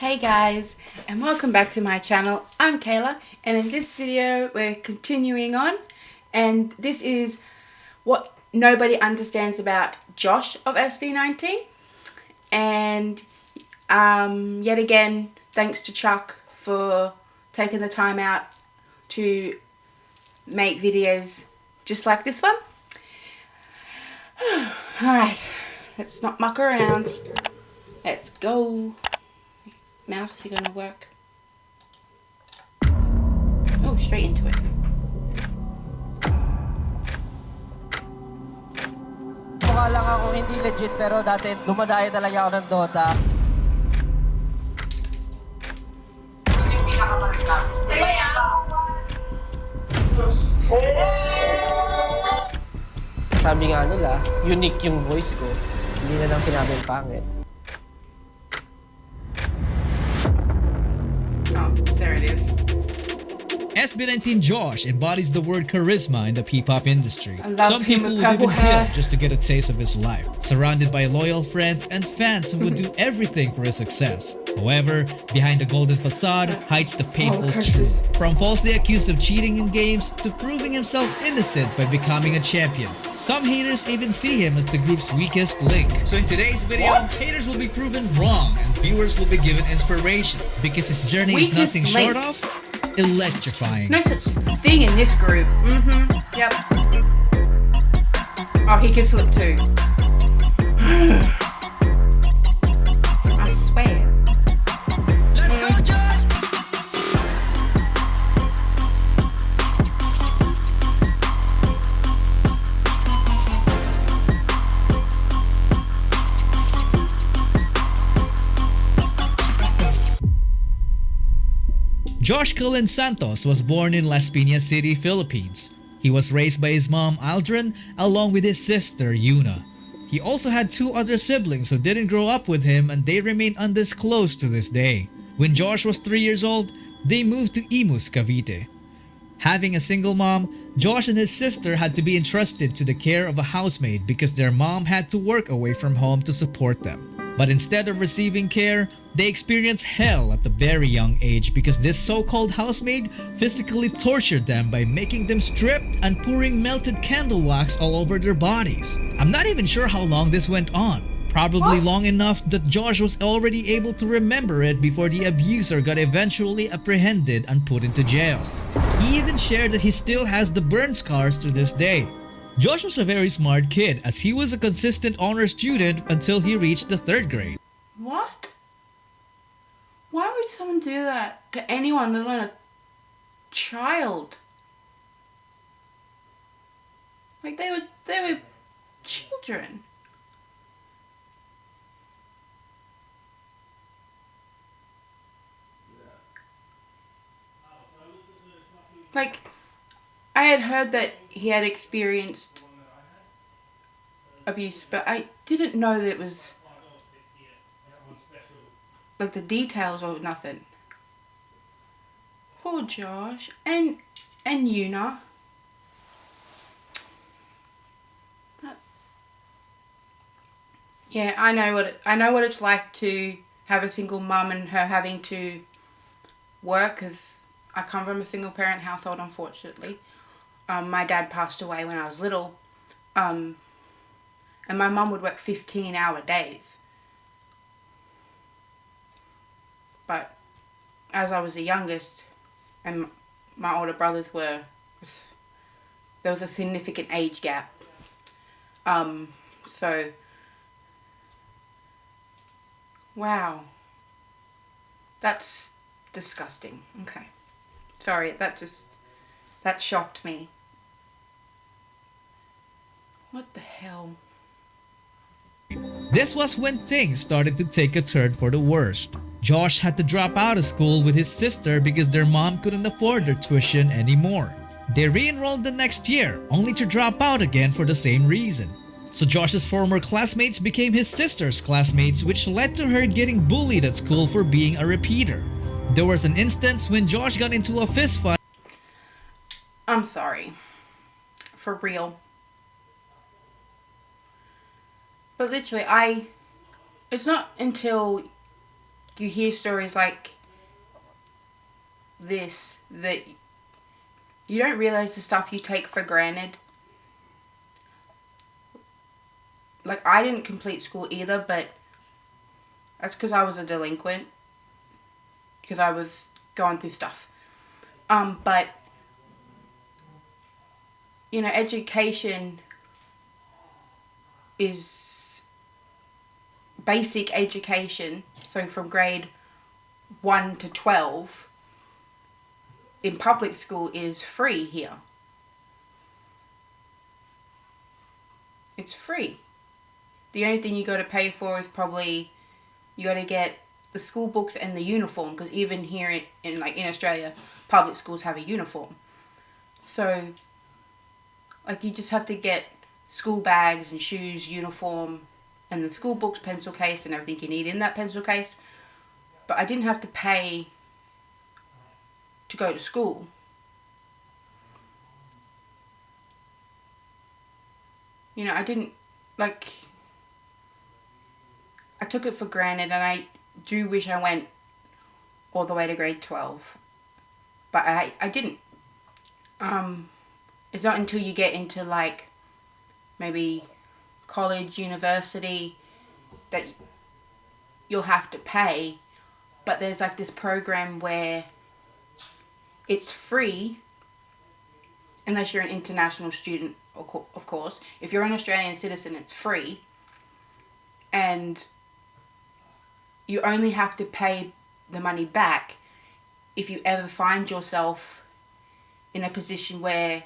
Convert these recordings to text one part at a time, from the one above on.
Hey guys, and welcome back to my channel. I'm Kayla, and in this video we're continuing on, and this is what nobody understands about Josh of SB19. And yet again, thanks to Chuck for taking the time out to make videos just like this one. Alright, let's not muck around. Let's go. Mouse, you gonna work? Oh, straight into it. Mukha lang ako hindi legit pero dati dumadayo talaga ako ng Dota. Yung pinakamalit lang. Sabi nga nila, unique yung voice ko. Hindi na lang sinabing pangit. Oh, there it is. SB19 Josh embodies the word charisma in the hip-hop industry. Some people would even kill just to get a taste of his life, surrounded by loyal friends and fans who would do everything for his success. However, behind the golden facade hides the painful truth. From falsely accused of cheating in games to proving himself innocent by becoming a champion. Some haters even see him as the group's weakest link. So in today's video, haters will be proven wrong and viewers will be given inspiration because his journey is nothing short of electrifying. No such thing in this group. Yep. Oh, he can flip too. I swear. Let's go, Josh! Josh Cullen Santos was born in Las Piñas City, Philippines. He was raised by his mom Aldrin along with his sister Yuna. He also had two other siblings who didn't grow up with him and they remain undisclosed to this day. When Josh was 3 years old, they moved to Imus, Cavite. Having a single mom, Josh and his sister had to be entrusted to the care of a housemaid because their mom had to work away from home to support them. But instead of receiving care, they experienced hell at a very young age because this so-called housemaid physically tortured them by making them strip and pouring melted candle wax all over their bodies. I'm not even sure how long this went on. Probably long enough that Josh was already able to remember it before the abuser got eventually apprehended and put into jail. He even shared that he still has the burn scars to this day. Josh was a very smart kid as he was a consistent honor student until he reached the 3rd grade. What? Why would someone do that to anyone, let alone a child? Like they were children. Like, I had heard that he had experienced abuse, but I didn't know that it was like the details or nothing. Poor Josh and Yuna. Yeah, I know what it's like to have a single mum and her having to work, because I come from a single parent household, unfortunately. My dad passed away when I was little, and my mum would work 15-hour days. But as I was the youngest, and my older brothers there was a significant age gap. So, wow, that's disgusting. Okay. Sorry, that shocked me. What the hell? This was when things started to take a turn for the worst. Josh had to drop out of school with his sister because their mom couldn't afford their tuition anymore. They re-enrolled the next year, only to drop out again for the same reason. So Josh's former classmates became his sister's classmates, which led to her getting bullied at school for being a repeater. There was an instance when Josh got into a fist fight. I'm sorry. For real. But literally, it's not until you hear stories like this that you don't realize the stuff you take for granted. Like, I didn't complete school either, but that's because I was a delinquent. Because I was going through stuff. But, you know, education is basic education. So from grade 1 to 12 in public school is free here. It's free. The only thing you got to pay for is probably you got to get the school books and the uniform, because even here in Australia, public schools have a uniform. So, like, you just have to get school bags and shoes, uniform, and the school books, pencil case, and everything you need in that pencil case. But I didn't have to pay to go to school. You know, I didn't, like, I took it for granted, and I do wish I went all the way to grade 12. But I didn't. It's not until you get into, like, maybe college, university, that you'll have to pay. But there's, like, this program where it's free, unless you're an international student, of course. If you're an Australian citizen, it's free. And you only have to pay the money back if you ever find yourself in a position where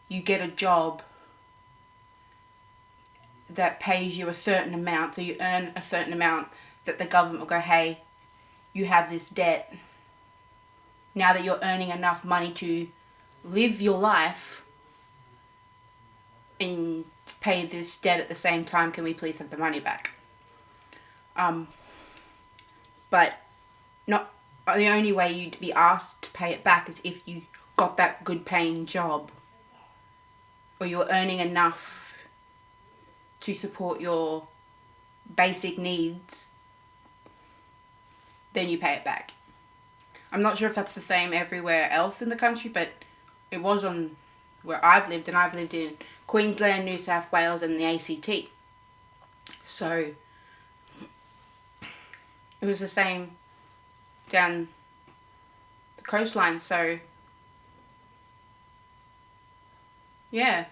you get a job that pays you a certain amount. So you earn a certain amount that the government will go, hey, you have this debt. Now that you're earning enough money to live your life and pay this debt at the same time, can we please have the money back? But not the only way you'd be asked to pay it back is if you got that good paying job, or you're earning enough to support your basic needs, then you pay it back. I'm not sure if that's the same everywhere else in the country, but it was on where I've lived, and I've lived in Queensland, New South Wales, and the ACT. So it was the same down the coastline. So yeah,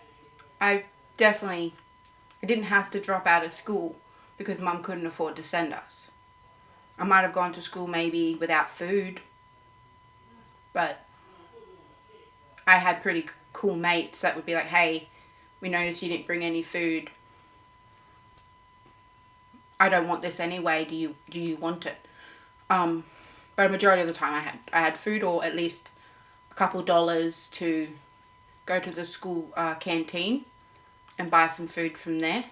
I didn't have to drop out of school because Mum couldn't afford to send us. I might have gone to school maybe without food, but I had pretty cool mates that would be like, hey, we noticed you didn't bring any food. I don't want this anyway. Do you want it? But a majority of the time I had food, or at least a couple dollars to go to the school canteen and buy some food from there.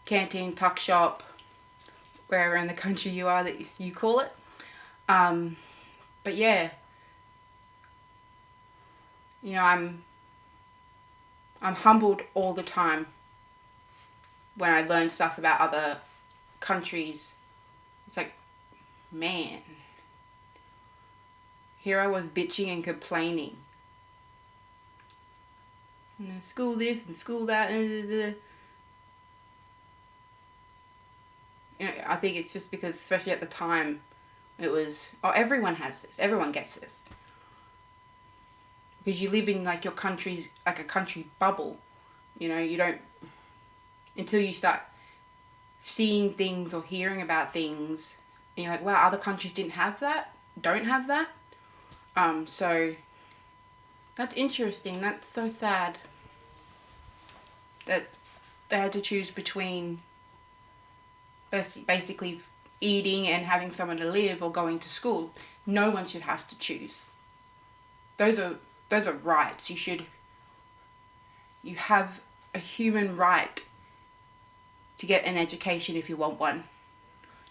Canteen, tuck shop, wherever in the country you are that you call it. But yeah, you know, I'm humbled all the time when I learn stuff about other countries. It's like, man, here I was bitching and complaining. You know, school this and school that. You know, I think it's just because, especially at the time, it was, oh, everyone has this. Everyone gets this. Because you live in, like, your country, like a country bubble. You know, you don't, until you start seeing things or hearing about things, and you're like, wow, other countries didn't have that, don't have that. So that's interesting. That's so sad that they had to choose between basically eating and having somewhere to live or going to school. No one should have to choose. Those are rights. You have a human right to get an education if you want one,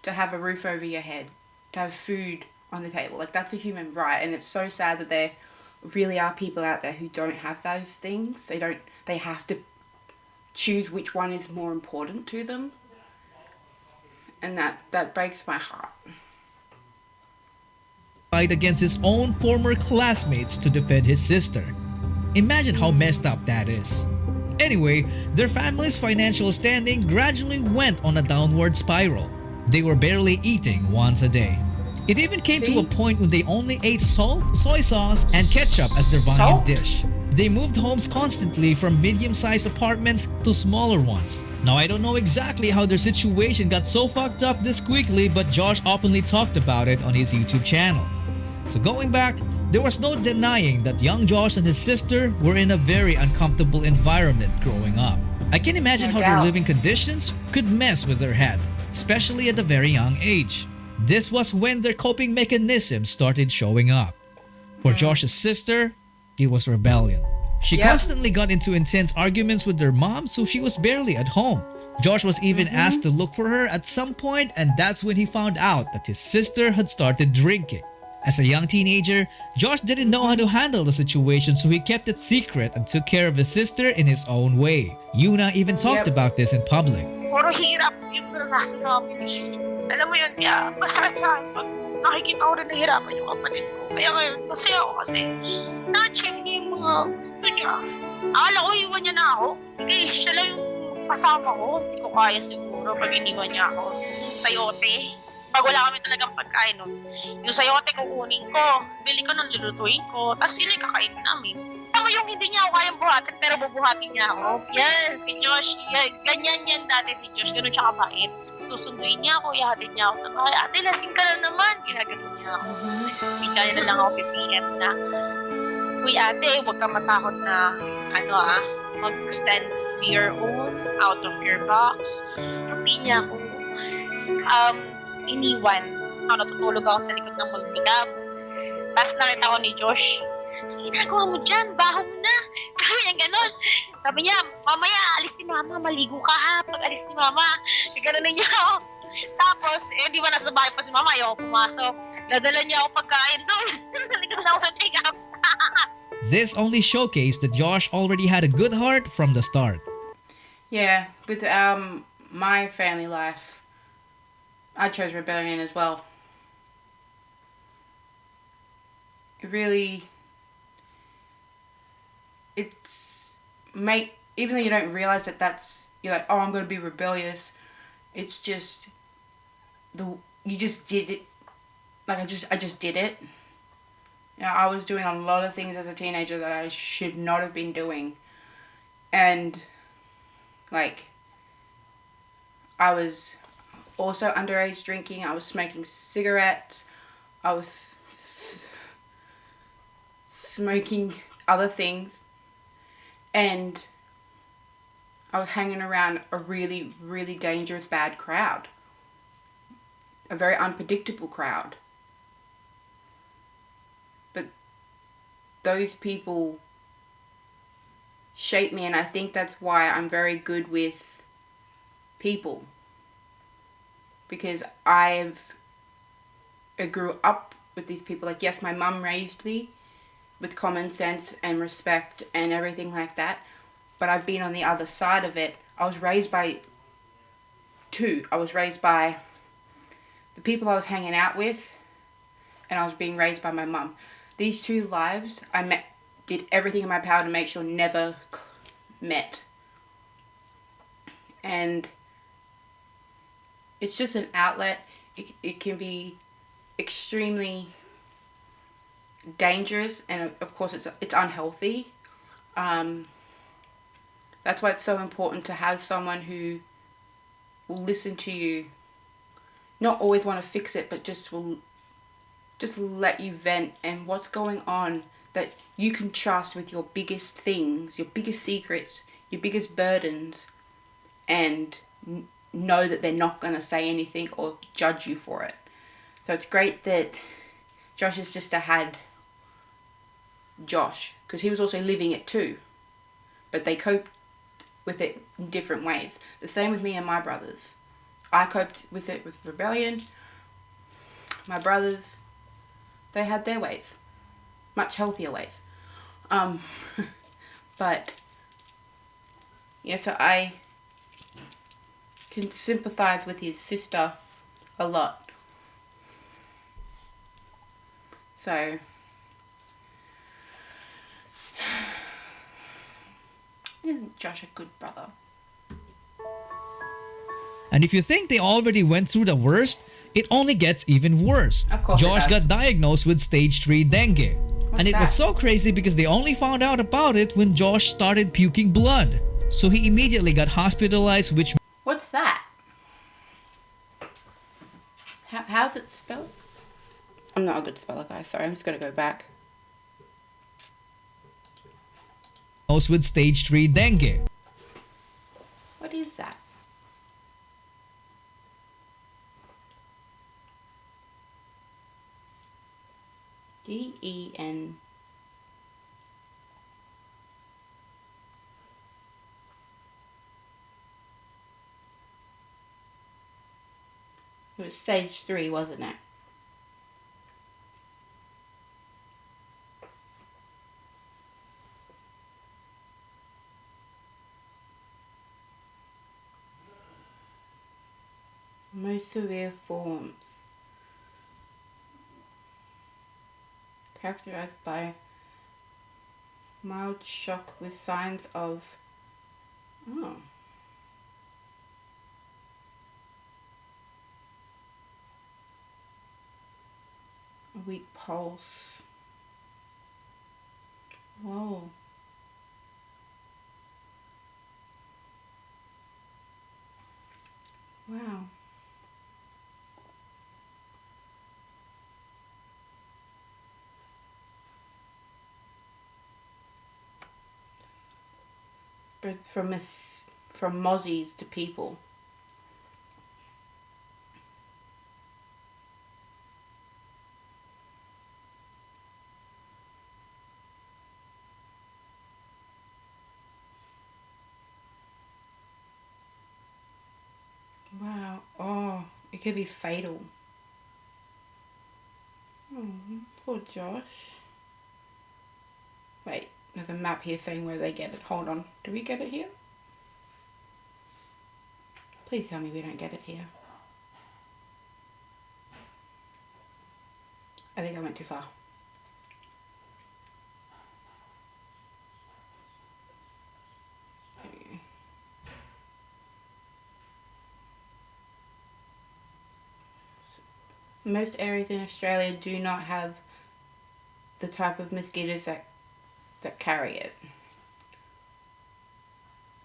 to have a roof over your head, to have food on the table. Like, that's a human right, and it's so sad that there really are people out there who don't have those things. They have to choose which one is more important to them. and that breaks my heart. Fight against his own former classmates to defend his sister. Imagine how messed up that is. Anyway, their family's financial standing gradually went on a downward spiral. They were barely eating once a day. It even came to a point when they only ate salt, soy sauce, and ketchup as their viand dish. They moved homes constantly from medium-sized apartments to smaller ones. Now I don't know exactly how their situation got so fucked up this quickly, but Josh openly talked about it on his YouTube channel. So going back, there was no denying that young Josh and his sister were in a very uncomfortable environment growing up. I can imagine how their living conditions could mess with their head, especially at a very young age. This was when their coping mechanisms started showing up. For Josh's sister, it was rebellion. She constantly got into intense arguments with their mom, so she was barely at home. Josh was even asked to look for her at some point, and that's when he found out that his sister had started drinking. As a young teenager, Josh didn't know how to handle the situation, so he kept it secret and took care of his sister in his own way. Yuna even talked about this in public. Puro hirap yung naranasan namin eh. Alam mo yun, kaya masakit sa akin pag nakikita ko rin nahirapan yung kapatid ko. Kaya ngayon, masaya ako kasi na-achieve niya yung mga gusto niya. Akala ko iwan niya na ako. Kasi siya lang yung kasama ko. Hindi ko kaya siguro pag iniwan niya ako. Sayote. Pag wala kami talagang pagkain nun, yung sayote kukunin ko, bili ko nun, lulutuin ko, tapos yun yung kakain namin. Alam mo yung hindi niya ako kayang buhatin, pero bubuhatin niya ako. Yes, si Josh, ganyan yan dati si Josh, ganun siya kabait. Susunduin niya ako, ihatid niya ako sa bahay. Ate, lasing ka lang naman, ginaganon niya ako. Minsan na lang ako PPM na, uy ate, huwag kang matakot na, mag-stand to your own, out of your box. Hindi niya ako, iniwan. Natutulog ako sa likod ng multicam. Tapos nakita ko ni Josh, ginagawa mo dyan, baho mo na. Sabi niya gano'n. Sabi niya, mamaya, alis si mama, maligo ka ha. Pag alis ni mama, gano'n niya ako. Tapos, di ba nasa bahay pa si mama, ayaw pumasok. Nadala niya ako pagkain doon. Nalikod ako sa pick-up. This only showcased that Josh already had a good heart from the start. Yeah, with my family life, I chose rebellion as well. Even though you don't realize you're like, oh, I'm going to be rebellious. It's just you just did it. Like I just did it. You know, I was doing a lot of things as a teenager that I should not have been doing, and like I was also underage drinking. I was smoking cigarettes. I was smoking other things, and I was hanging around a really, really dangerous, bad crowd. A very unpredictable crowd. But those people shaped me, and I think that's why I'm very good with people. Because I grew up with these people. Like, yes, my mum raised me with common sense and respect and everything like that. But I've been on the other side of it. I was raised by two. I was raised by the people I was hanging out with, and I was being raised by my mum. These two lives, did everything in my power to make sure never met. And it's just an outlet. It can be extremely dangerous, and of course it's unhealthy. That's why it's so important to have someone who will listen to you. Not always want to fix it, but just will just let you vent and what's going on, that you can trust with your biggest things, your biggest secrets, your biggest burdens, and know that they're not going to say anything or judge you for it. So it's great that Josh's sister had Josh, because he was also living it too, but they coped with it in different ways. The same with me and my brothers. I coped with it with rebellion. My brothers, they had their ways, much healthier ways. But yeah, so I can sympathize with his sister a lot. So isn't Josh a good brother? And if you think they already went through the worst, it only gets even worse. Of course it Josh does. got diagnosed with stage 3 dengue. And it was that? so crazy because they only found out about it when Josh started puking blood. So he immediately got hospitalized, which What's that? How's it spelled? I'm not a good speller, guys. Sorry, I'm just gonna go back. was with stage 3 dengue. What is that? D-E-N. It was stage 3, wasn't it? Most severe forms. Characterized by mild shock with signs of a weak pulse. Whoa. Wow. Spread from mozzies to people. Wow. Oh, it could be fatal. Oh, poor Josh. Wait, there's a map here saying where they get it. Hold on. Do we get it here? Please tell me we don't get it here. I think I went too far. There we go. Most areas in Australia do not have the type of mosquitoes that carry it.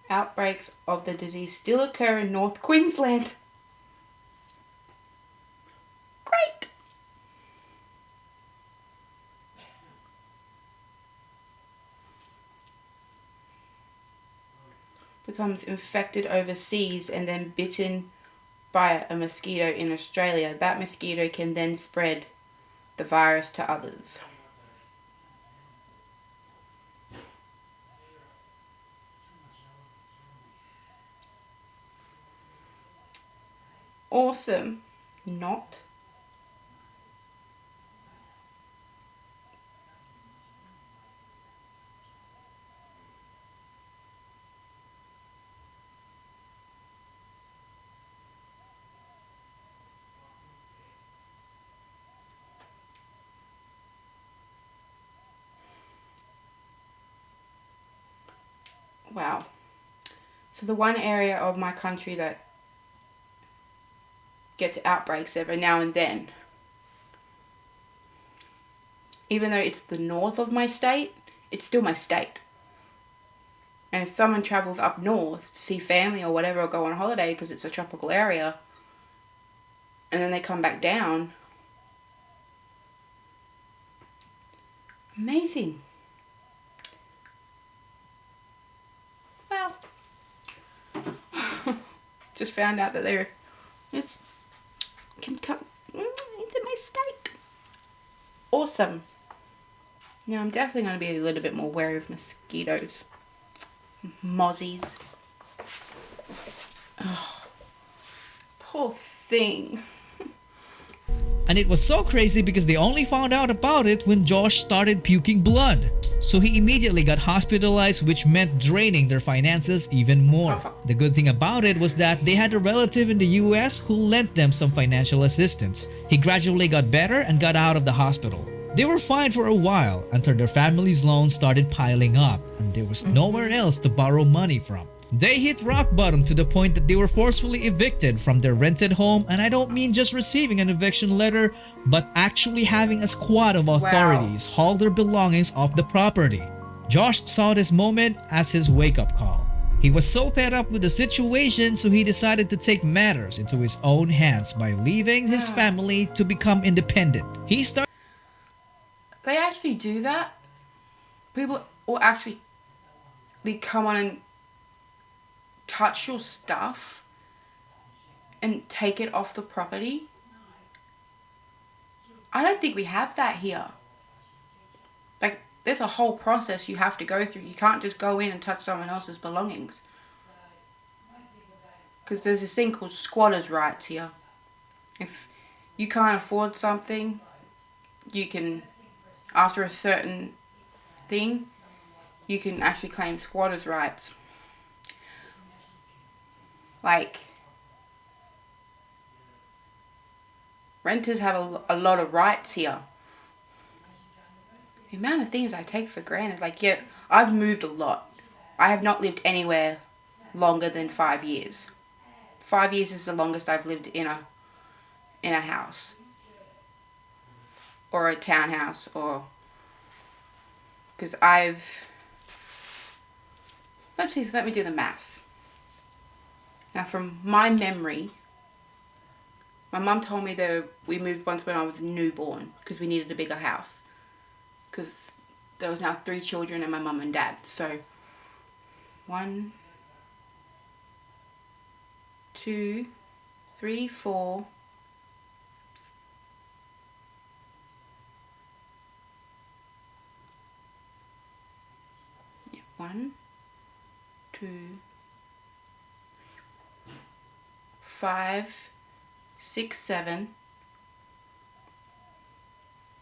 Outbreaks of the disease still occur in North Queensland. Great! Becomes infected overseas and then bitten by a mosquito in Australia. That mosquito can then spread the virus to others. Awesome. Not. Wow. So the one area of my country that gets outbreaks every now and then, even though it's the north of my state, it's still my state. And if someone travels up north to see family or whatever, or go on holiday because it's a tropical area, and then they come back down, amazing. Well, just found out that it can come into my state. Awesome. Now I'm definitely going to be a little bit more wary of mosquitoes. Mozzies. Oh, poor thing. And it was so crazy because they only found out about it when Josh started puking blood. So he immediately got hospitalized, which meant draining their finances even more. The good thing about it was that they had a relative in the US who lent them some financial assistance. He gradually got better and got out of the hospital. They were fine for a while until their family's loans started piling up and there was nowhere else to borrow money from. They hit rock bottom to the point that they were forcefully evicted from their rented home, and I don't mean just receiving an eviction letter, but actually having a squad of authorities haul their belongings off the property. Josh saw this moment as his wake-up call. He was so fed up with the situation, so he decided to take matters into his own hands by leaving his family to become independent. He started. They actually do that? People will actually come on and touch your stuff and take it off the property? I don't think we have that here. Like, there's a whole process you have to go through. You can't just go in and touch someone else's belongings. Because there's this thing called squatters' rights here. If you can't afford something, you can, after a certain thing, you can actually claim squatters' rights. Like, renters have a lot of rights here. The amount of things I take for granted. Like, yeah, I've moved a lot. I have not lived anywhere longer than 5 years. 5 years is the longest I've lived in a house. Or a townhouse. Or, because let me do the math. Now, from my memory, my mum told me that we moved once when I was newborn because we needed a bigger house. Because there was now 3 children and my mum and dad. So, 1, 2, 3, 4. Yeah, 1, 2, 5, 6, 7,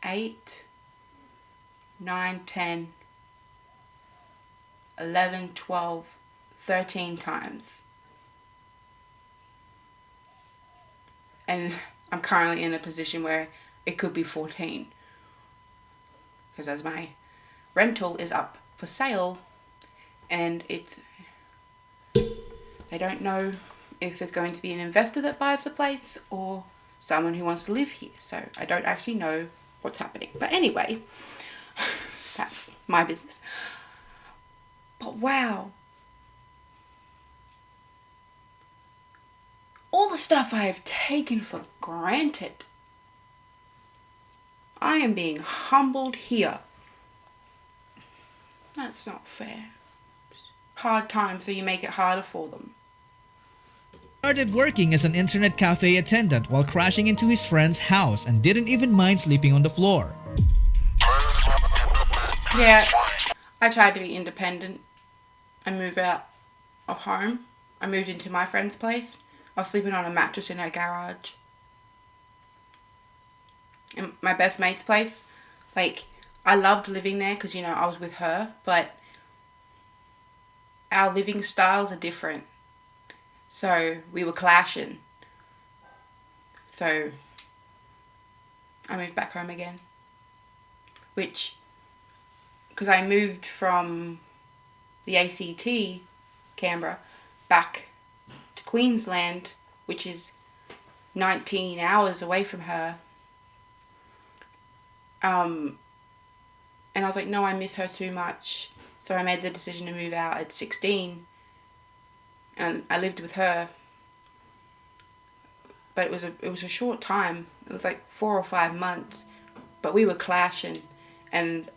8, 9, 10, 11, 12, 13 times. And I'm currently in a position where it could be 14. Because as my rental is up for sale and they don't know if it's going to be an investor that buys the place or someone who wants to live here. So I don't actually know what's happening. But anyway, that's my business. But wow. All the stuff I have taken for granted. I am being humbled here. That's not fair. Hard times, so you make it harder for them. Started working as an internet cafe attendant while crashing into his friend's house and didn't even mind sleeping on the floor. Yeah, I tried to be independent and move out of home. I moved into my friend's place. I was sleeping on a mattress in her garage. In my best mate's place, like, I loved living there because, I was with her, but our living styles are different. So we were clashing. So I moved back home again. Which, because I moved from the ACT, Canberra, back to Queensland, which is 19 hours away from her. And I was like, no, I miss her too much. So I made the decision to move out at 16. And I lived with her. But it was a short time. It was like 4 or 5 months. But we were clashing. And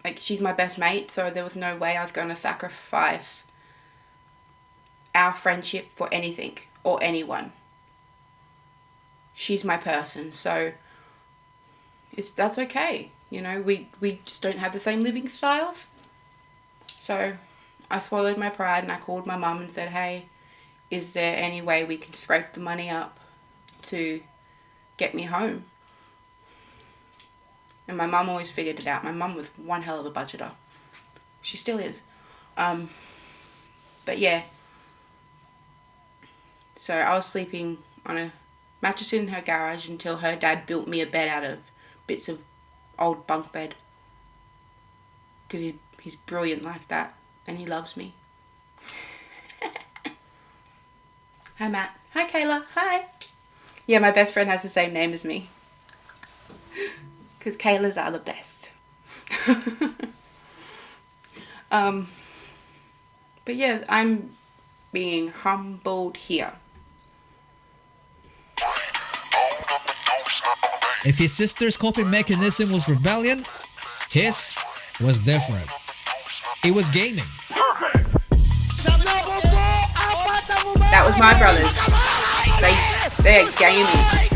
like, she's my best mate, so there was no way I was going to sacrifice our friendship for anything or anyone. She's my person, so that's okay. We just don't have the same living styles. So I swallowed my pride and I called my mum and said, hey, is there any way we can scrape the money up to get me home. And my mum always figured it out. My mum was one hell of a budgeter. She still is. But yeah. So I was sleeping on a mattress in her garage until her dad built me a bed out of bits of old bunk bed. Because he's brilliant like that. And he loves me. Hi, Matt. Hi, Kayla. Hi. Yeah, my best friend has the same name as me. Because Kayla's are the best. But yeah, I'm being humbled here. If his sister's coping mechanism was rebellion, his was different. It was gaming. That was my brothers. They're gamers.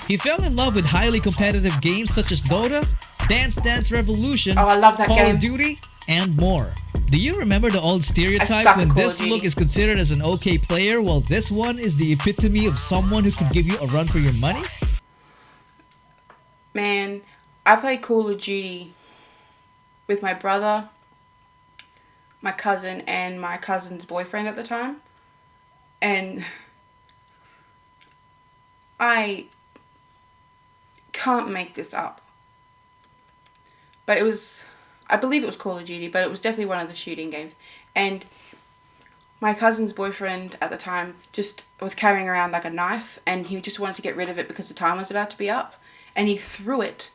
He fell in love with highly competitive games such as Dota, Dance Dance Revolution, Oh, I love that Call game. of Duty, and more. Do you remember the old I stereotype suck when at Call this of Duty. look is considered as an okay player, while this one is the epitome of someone who could give you a run for your money? Man, I played Call of Duty with my brother, my cousin, and my cousin's boyfriend at the time. And I can't make this up. But it was, I believe it was Call of Duty, but it was definitely one of the shooting games. And my cousin's boyfriend at the time just was carrying around like a knife, and he just wanted to get rid of it because the time was about to be up. And he threw it.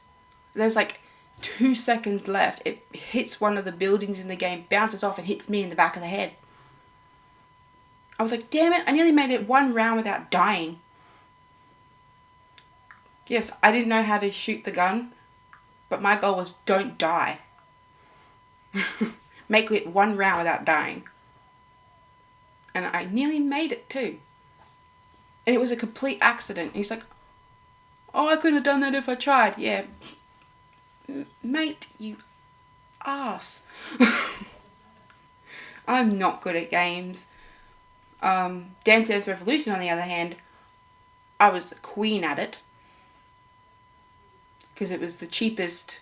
There's like 2 seconds left. It hits one of the buildings in the game, bounces off, and hits me in the back of the head. I was like, damn it, I nearly made it one round without dying. Yes, I didn't know how to shoot the gun, but my goal was don't die. Make it one round without dying. And I nearly made it too. And it was a complete accident. He's like, oh, I couldn't have done that if I tried. Yeah. Mate, you ass. I'm not good at games. Dance Dance Revolution, on the other hand, I was the queen at it. Because it was the cheapest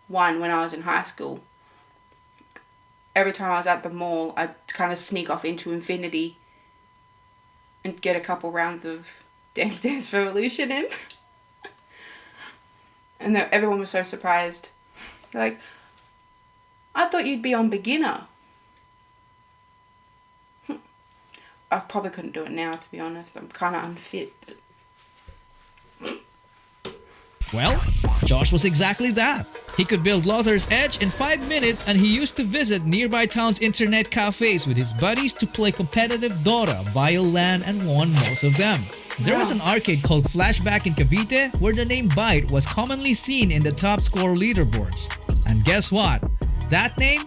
one when I was in high school. Every time I was at the mall, I'd kind of sneak off into Infinity and get a couple rounds of Dance Dance Revolution in. And everyone was so surprised. They're like, I thought you'd be on beginner. I probably couldn't do it now, to be honest. I'm kind of unfit. But Well, Josh was exactly that. He could build Lothar's Edge in 5 minutes, and he used to visit nearby towns' internet cafes with his buddies to play competitive Dota, Biolan, and won most of them. There was an arcade called Flashback in Cavite where the name Byte was commonly seen in the top score leaderboards. And guess what? That name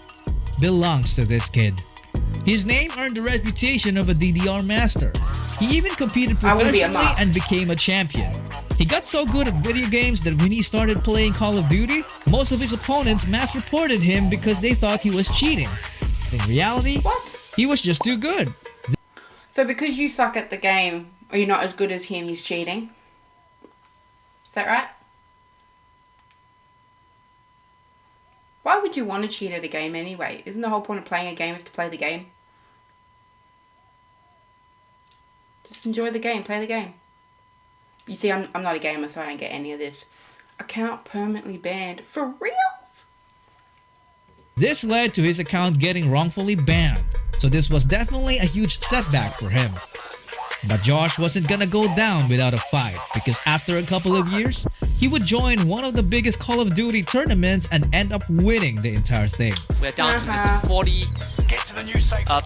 belongs to this kid. His name earned the reputation of a DDR master. He even competed I would be a professionally mouse. and became a champion. He got so good at video games that when he started playing Call of Duty, most of his opponents mass reported him because they thought he was cheating. In reality, what? he was just too good. So because you suck at the game, or you're not as good as him, he's cheating? Is that right? Why would you want to cheat at a game anyway? Isn't the whole point of playing a game is to play the game? Just enjoy the game, play the game. You see, I'm not a gamer, so I don't get any of this. Account permanently banned. For reals? This led to his account getting wrongfully banned, so this was definitely a huge setback for him. But Josh wasn't gonna go down without a fight, because after a couple of years, he would join one of the biggest Call of Duty tournaments and end up winning the entire thing. We're down to just 40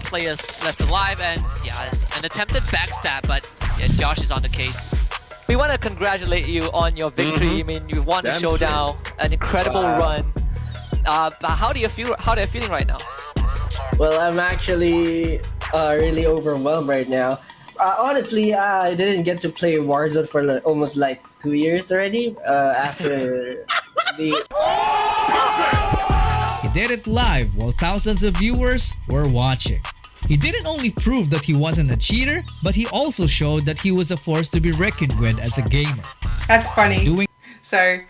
players left alive, and yeah, it's an attempted backstab, but yeah, Josh is on the case. We want to congratulate you on your victory. I mean, you've won the showdown, an incredible run. But how do you feel? How are you feeling right now? Well, I'm actually really overwhelmed right now. Honestly, I didn't get to play Warzone for almost like 2 years already. After the He did it live while thousands of viewers were watching. He didn't only prove that he wasn't a cheater, but he also showed that he was a force to be reckoned with as a gamer. That's funny. Doing So,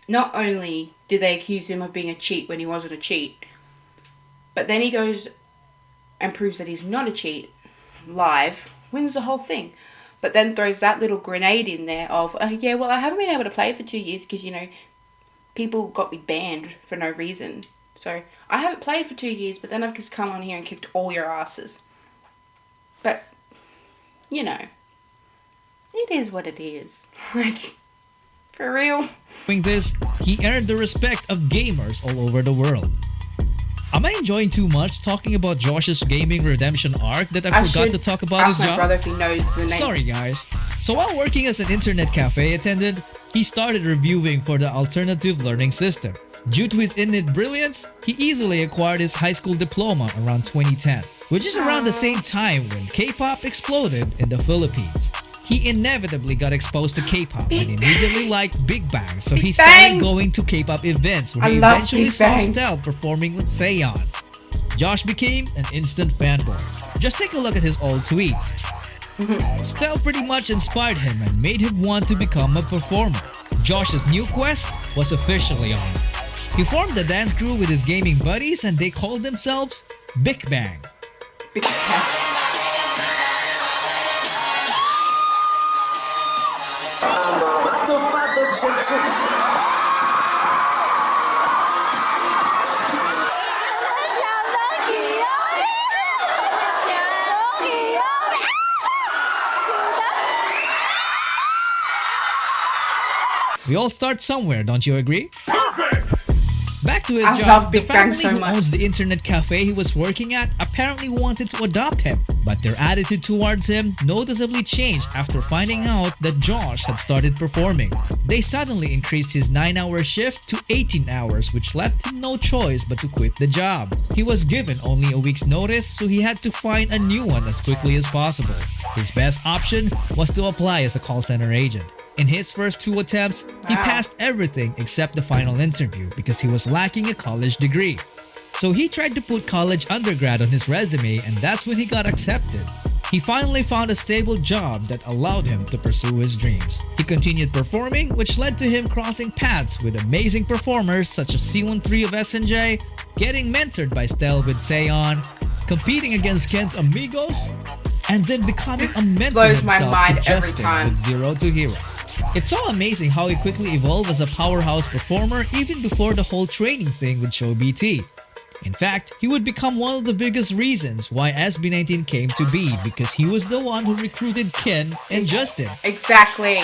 not only did they accuse him of being a cheat when he wasn't a cheat, but then he goes and proves that he's not a cheat live, wins the whole thing, but then throws that little grenade in there of, yeah, well, I haven't been able to play for 2 years because, people got me banned for no reason. So, I haven't played for 2 years, but then I've just come on here and kicked all your asses. But, it is what it is. Like, for real. Doing this, he earned the respect of gamers all over the world. Am I enjoying too much talking about Josh's gaming redemption arc that I forgot to talk about his ask my job? brother if he knows the name. Sorry guys. So while working as an internet cafe attendant, he started reviewing for the alternative learning system. Due to his innate brilliance, he easily acquired his high school diploma around 2010, which is around the same time when K-pop exploded in the Philippines. He inevitably got exposed to K-pop and immediately liked Big Bang, so he started going to K-pop events where he eventually saw Stealth performing with Seon. Josh became an instant fanboy. Just take a look at his old tweets. Stealth pretty much inspired him and made him want to become a performer. Josh's new quest was officially on. He formed a dance crew with his gaming buddies and they called themselves Big Bang. Big Bang. We all start somewhere, don't you agree? Back to his I job, love the Big Bang family so who much. owns the internet cafe he was working at apparently wanted to adopt him, but their attitude towards him noticeably changed after finding out that Josh had started performing. They suddenly increased his 9-hour shift to 18 hours, which left him no choice but to quit the job. He was given only a week's notice, so he had to find a new one as quickly as possible. His best option was to apply as a call center agent. In his first 2 attempts, he passed everything except the final interview because he was lacking a college degree. So he tried to put college undergrad on his resume and that's when he got accepted. He finally found a stable job that allowed him to pursue his dreams. He continued performing, which led to him crossing paths with amazing performers such as C13 of SNJ, getting mentored by Stel with Seon, competing against Ken's Amigos, and then becoming a mentor blows my himself mind with every Justin time. with Zero to Hero. It's so amazing how he quickly evolved as a powerhouse performer even before the whole training thing with Show BT. In fact, he would become one of the biggest reasons why SB19 came to be because he was the one who recruited Ken and Justin. Exactly.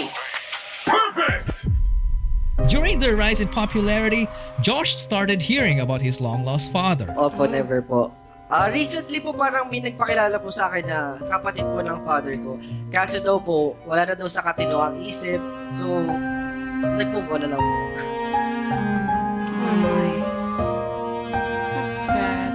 During their rise in popularity, Josh started hearing about his long-lost father. Opo, never po. Recently po parang may nagpakilala po sa akin na kapatid po ng father ko. Kaso daw po, wala na daw sa katinoang isip. So, nagpupo na lang po. Oh my. That's sad.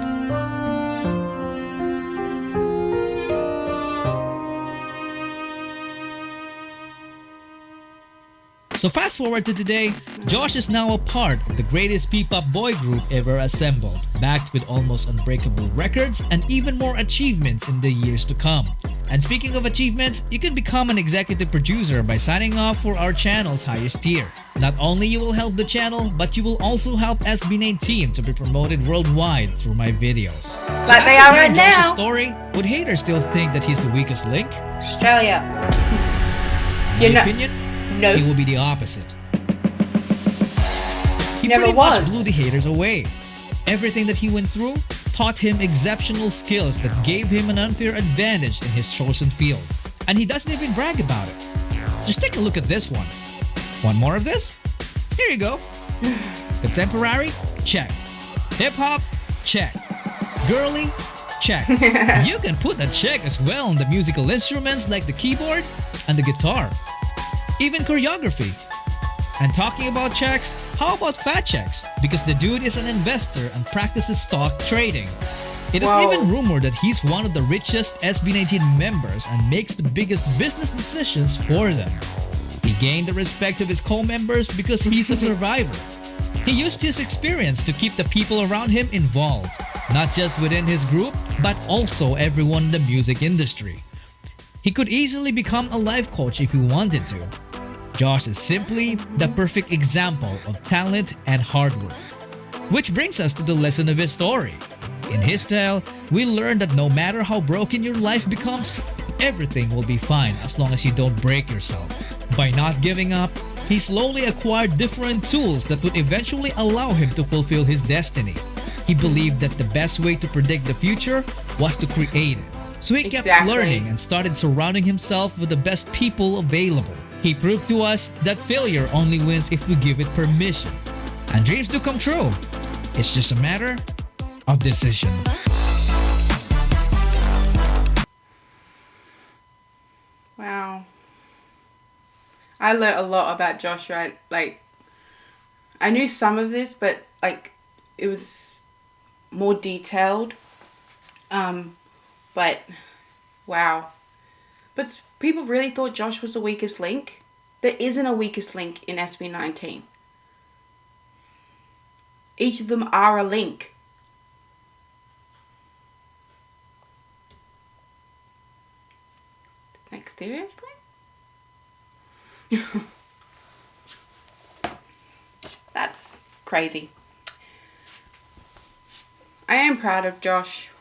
So fast forward to today, Josh is now a part of the greatest P-pop boy group ever assembled, backed with almost unbreakable records and even more achievements in the years to come. And speaking of achievements, you can become an executive producer by signing up for our channel's highest tier. Not only you will help the channel, but you will also help SB19 to be promoted worldwide through my videos. Like they are right Josh's now. story, would haters still think that he's the weakest link? Australia. In You're my not- opinion, No. it will be the opposite. He Never pretty much was. blew the haters away. Everything that he went through taught him exceptional skills that gave him an unfair advantage in his chosen field. And he doesn't even brag about it. Just take a look at this one. Want more of this? Here you go. Contemporary? Check. Hip-hop? Check. Girly? Check. You can put a check as well on the musical instruments like the keyboard and the guitar. Even choreography. And talking about checks, how about fat checks? Because the dude is an investor and practices stock trading. It is Wow. even rumored that he's one of the richest SB19 members and makes the biggest business decisions for them. He gained the respect of his co-members because he's a survivor. He used his experience to keep the people around him involved, not just within his group, but also everyone in the music industry. He could easily become a life coach if he wanted to. Josh is simply the perfect example of talent and hard work. Which brings us to the lesson of his story. In his tale, we learn that no matter how broken your life becomes, everything will be fine as long as you don't break yourself. By not giving up, he slowly acquired different tools that would eventually allow him to fulfill his destiny. He believed that the best way to predict the future was to create it. So he kept Exactly. learning and started surrounding himself with the best people available. He proved to us that failure only wins if we give it permission. And dreams do come true. It's just a matter of decision. Wow. I learned a lot about Josh, right? Like, I knew some of this, but like, it was more detailed. But wow. But people really thought Josh was the weakest link. There isn't a weakest link in SB19. Each of them are a link. Like, seriously? That's crazy. I am proud of Josh.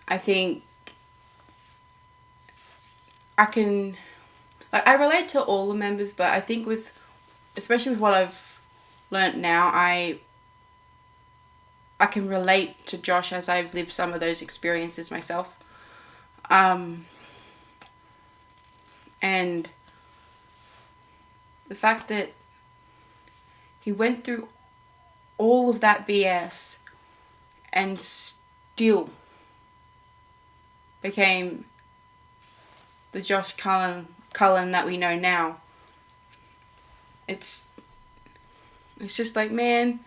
I think I can, like, I relate to all the members, but I think especially with what I've learnt now, I can relate to Josh as I've lived some of those experiences myself. And the fact that he went through all of that BS and still became the Josh Cullen that we know now. It's just like, man,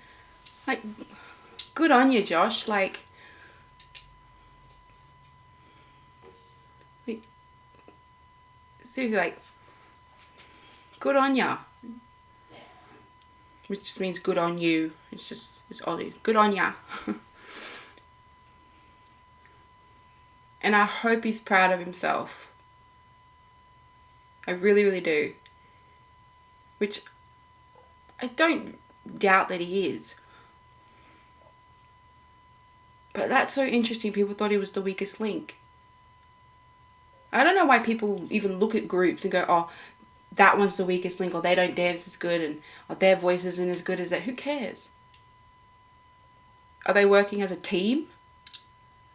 like, good on you, Josh. Like seriously, like, good on ya. Which just means good on you. It's Ollie. Good on ya. And I hope he's proud of himself. I really, really do. Which I don't doubt that he is. But that's so interesting. People thought he was the weakest link. I don't know why people even look at groups and go, oh, that one's the weakest link, or they don't dance as good, and or their voice isn't as good as that. Who cares? Are they working as a team?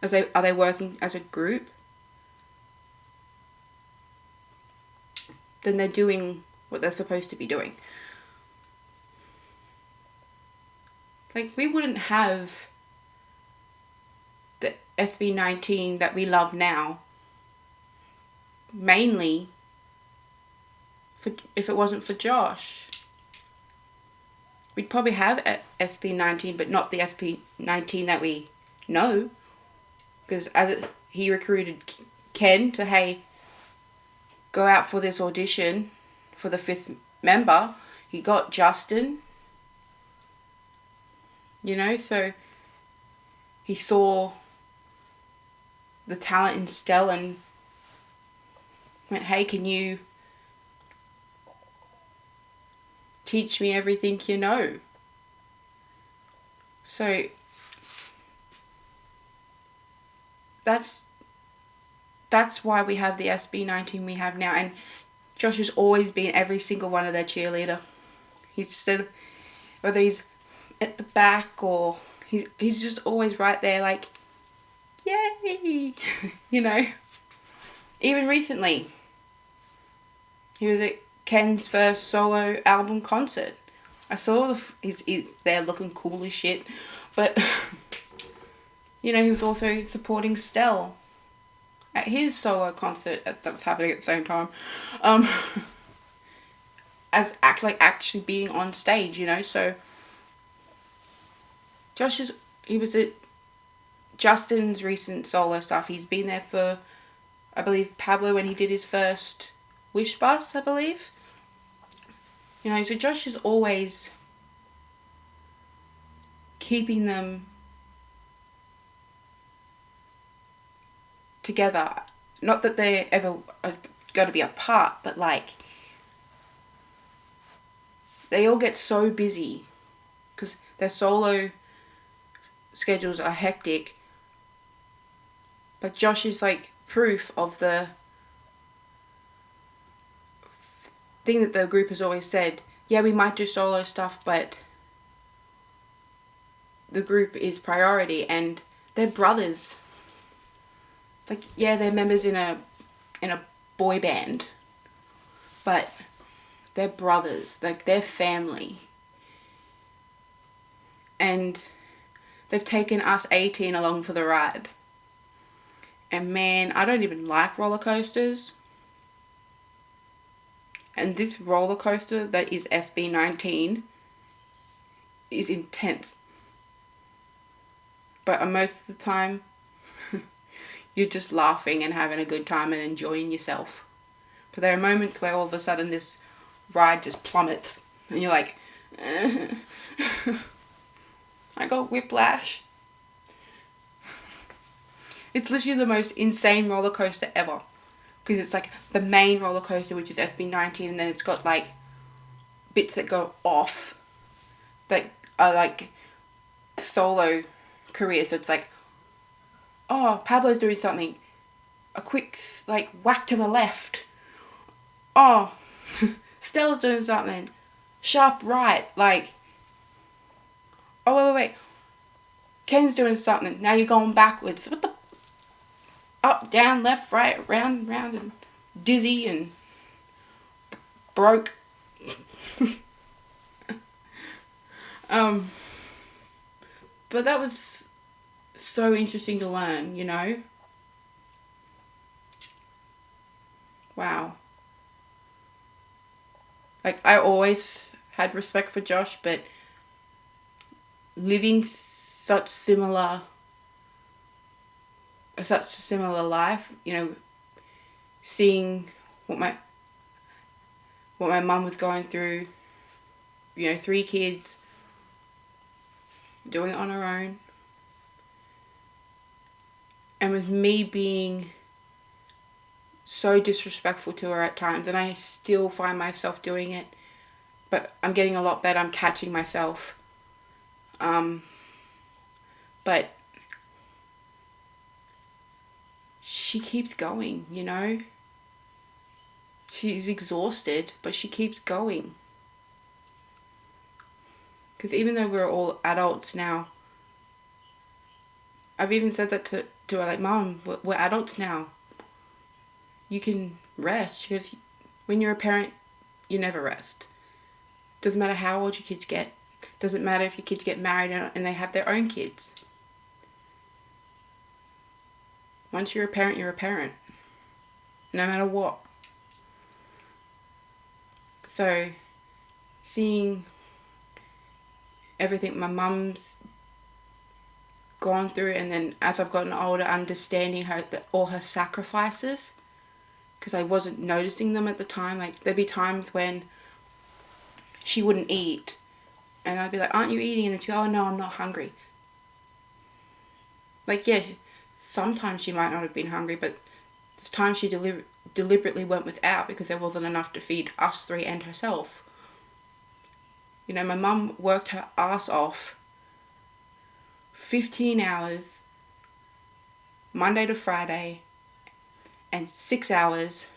Are they working as a group? Then they're doing what they're supposed to be doing. Like, we wouldn't have the SB19 that we love now, mainly if it wasn't for Josh. We'd probably have a SB19, but not the SB19 that we know. Because he recruited Ken to, hey, go out for this audition for the 5th member. He got Justin. You know, so he saw the talent in Stell and went, hey, can you teach me everything you know? So that's why we have the SB19 we have now. And Josh has always been every single one of their cheerleader. He's said, whether he's at the back or he's just always right there, like, yay. You know, even recently he was at Ken's first solo album concert. I saw he's there looking cool as shit, but you know, he was also supporting Stell at his solo concert that was happening at the same time, as actually being on stage, you know. So he was at Justin's recent solo stuff. He's been there for, I believe, Pablo when he did his first Wish Bus, I believe. You know, so Josh is always keeping them together. Not that they ever are going to be apart, but like they all get so busy because their solo schedules are hectic. But Josh is like proof of the thing that the group has always said. Yeah, we might do solo stuff, but the group is priority, and they're brothers. Like, yeah, they're members in a boy band, but they're brothers. Like, they're family. And they've taken us 18 along for the ride. And man, I don't even like roller coasters. And this roller coaster that is SB19 is intense. But most of the time, you're just laughing and having a good time and enjoying yourself. But there are moments where all of a sudden this ride just plummets. And you're like, I got whiplash. It's literally the most insane roller coaster ever. Because it's like the main roller coaster, which is SB19, and then it's got like bits that go off that are like solo career. So it's like, oh, Pablo's doing something. A quick like whack to the left. Oh, Stella's doing something. Sharp right. Like, oh, wait. Ken's doing something. Now you're going backwards. What the? Up, down, left, right, round, and dizzy and broke. But that was so interesting to learn, you know? Wow. Like, I always had respect for Josh, but living such a similar life, you know, seeing what my mum was going through, you know, 3 kids, doing it on her own, and with me being so disrespectful to her at times, and I still find myself doing it, but I'm getting a lot better. I'm catching myself. But she keeps going, you know. She's exhausted, but she keeps going. Because even though we're all adults now, I've even said that to her, like, Mom, we're adults now. You can rest, because when you're a parent, you never rest. Doesn't matter how old your kids get. Doesn't matter if your kids get married and they have their own kids. Once you're a parent, you're a parent. No matter what. So, seeing everything my mum's gone through, and then as I've gotten older, understanding all her sacrifices, because I wasn't noticing them at the time. Like, there'd be times when she wouldn't eat, and I'd be like, aren't you eating? And then she'd go, oh no, I'm not hungry. Like, yeah, sometimes she might not have been hungry, but there's times she deliberately went without because there wasn't enough to feed us 3 and herself. You know, my mum worked her ass off 15 hours Monday to Friday and 6 hours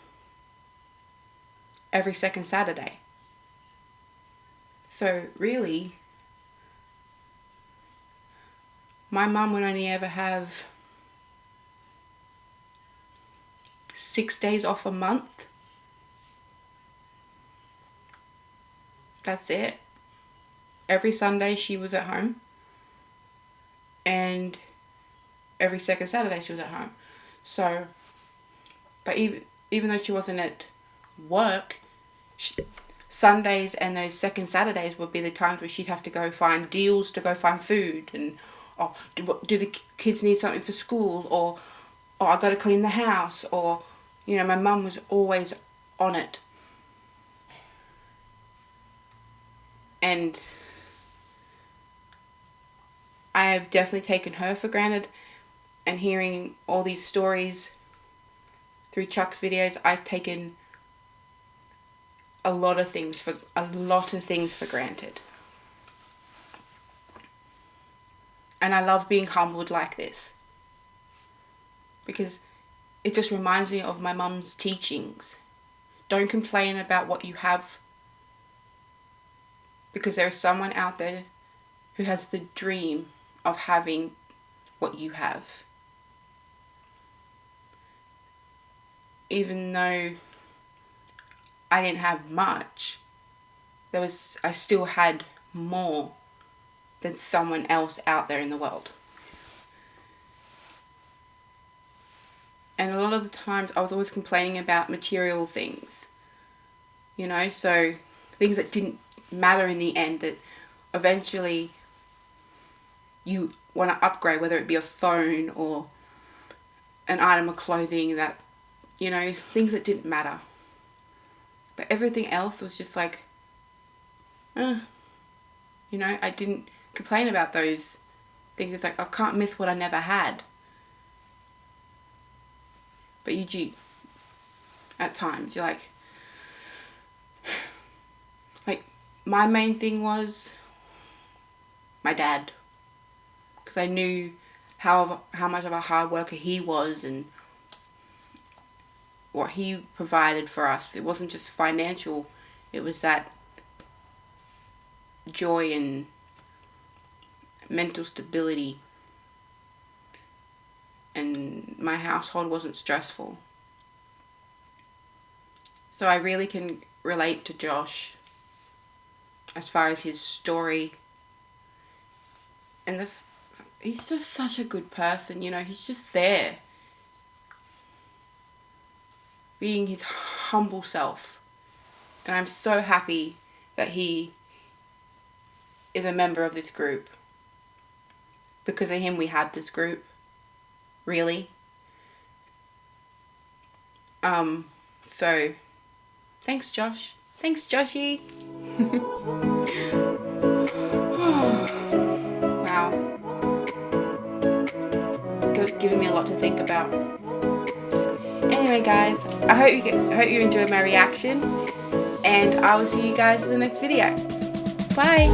every second Saturday. So really, my mum would only ever have 6 days off a month. That's it. Every Sunday she was at home. And every second Saturday she was at home. So, but even though she wasn't at work, Sundays and those second Saturdays would be the times where she'd have to go find deals to go find food, and do the kids need something for school, or I got to clean the house, or, you know, my mum was always on it. And I have definitely taken her for granted, and hearing all these stories through Chuck's videos, I've taken a lot of things for granted. And I love being humbled like this, because it just reminds me of my mum's teachings. Don't complain about what you have, because there is someone out there who has the dream of having what you have. Even though I didn't have much, I still had more than someone else out there in the world. And a lot of the times I was always complaining about material things, you know, so things that didn't matter in the end, that eventually you want to upgrade, whether it be a phone or an item of clothing, that, you know, things that didn't matter. But everything else was just like, you know, I didn't complain about those things. It's like, I can't miss what I never had. But you do. At times, you're like my main thing was my dad. Because I knew how much of a hard worker he was and what he provided for us. It wasn't just financial. It was that joy and mental stability. And my household wasn't stressful. So I really can relate to Josh as far as his story. And he's just such a good person, you know, he's just there, being his humble self. And I'm so happy that he is a member of this group. Because of him, we have this group. Really. So, thanks, Josh. Thanks, Joshy. Wow. It's giving me a lot to think about. Anyway, guys, I hope you enjoyed my reaction, and I will see you guys in the next video. Bye.